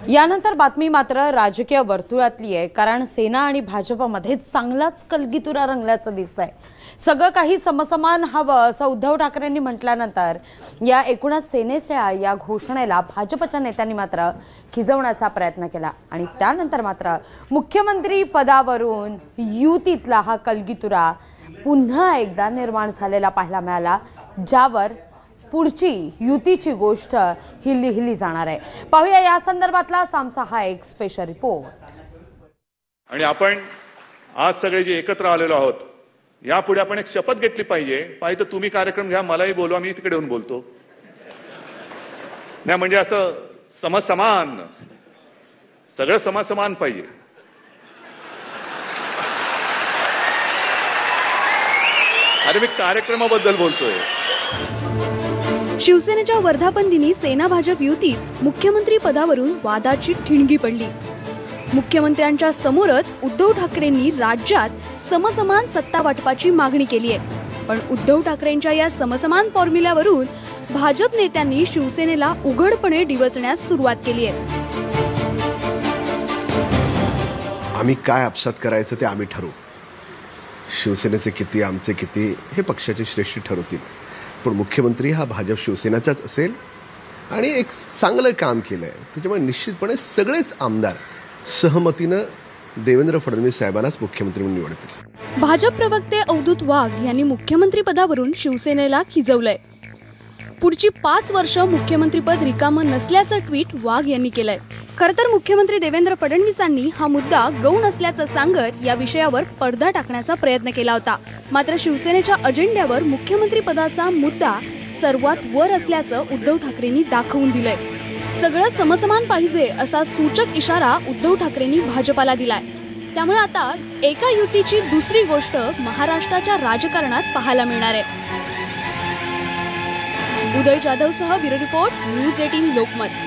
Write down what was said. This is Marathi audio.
यानंतर बातमी मात्र राजकीय वर्तुळातली आहे, कारण सेना आणि भाजपमध्ये चांगलाच कलगीतुरा रंगल्याचं दिसतंय। सगळं काही समसमान हवं असं उद्धव ठाकरेंनी म्हटल्यानंतर या एकूणच सेनेच्या या घोषणेला भाजपच्या नेत्यांनी मात्र खिजवण्याचा प्रयत्न केला आणि त्यानंतर मात्र मुख्यमंत्री पदावरून युतीतला हा कलगीतुरा पुन्हा एकदा निर्माण झालेला पाहायला मिळाला, ज्यावर पुढची युतीची गोष्ट हिली जाणार आहे। पाहूया या संदर्भातलाच आमचा हा एक स्पेशल रिपोर्ट। आणि आपण आज सगळे जे एकत्र आलेलो आहोत, यापुढे आपण एक शपथ घेतली पाहिजे तर तुम्ही कार्यक्रम घ्या, मलाही बोलवा, मी तिकडे येऊन बोलतो। नाही म्हणजे असं समसमान, सगळं समसमान पाहिजे। अरे मी कार्यक्रमाबद्दल बोलतोय। शिवसेनेच्या वर्धापन दिनी सेना भाजप युतीत मुख्यमंत्री पदावरून वादाची ठिणगी पडली। मुख्यमंत्र्यांच्या समोरच उद्धव ठाकरेंनी राज्यात समसमान सत्ता वाटपाची मागणी केली आहे, पण उद्धव ठाकरेंच्या या समसमान फॉर्म्युल्यावरून भाजप नेत्यांनी शिवसेनेला उघडपणे डिवचण्यास सुरुवात केली आहे। आम्ही काय आपसात करायचं ते आम्ही ठरवू, शिवसेनेचे किती आमचे किती हे पक्षाचे श्रेष्ठी ठरवतील, पण मुख्यमंत्री हा भाजप शिवसेनेचाच असेल आणि एक चांगलं काम केलंय, त्याच्यामुळे निश्चितपणे सगळेच आमदार सहमतीनं देवेंद्र फडणवीस साहेबांनाच मुख्यमंत्री म्हणून निवडतील। भाजप प्रवक्ते अवधूत वाघ यांनी मुख्यमंत्री पदावरून शिवसेनेला खिजवलंय। पुढची 5 वर्ष मुख्यमंत्रीपद रिकामं नसल्याचं ट्विट वाघ यांनी केलंय। खरं तर मुख्यमंत्री देवेंद्र फडणवीसांनी हा मुद्दा गौण असल्याचं सांगत या विषयावर पडदा टाकण्याचा प्रयत्न केला होता, मात्र शिवसेनेच्या अजेंड्यावर मुख्यमंत्री पदाचा मुद्दा सर्वात वर असल्याचं उद्धव ठाकरेंनी दाखवून दिलंय। सगळं समसमान पाहिजे असा सूचक इशारा उद्धव ठाकरेंनी भाजपाला दिलाय। त्यामुळे आता एका युतीची दुसरी गोष्ट महाराष्ट्राच्या राजकारणात पाहायला मिळणार आहे। उदय जाधवसह ब्युरो रिपोर्ट, न्यूज 18 लोकमत।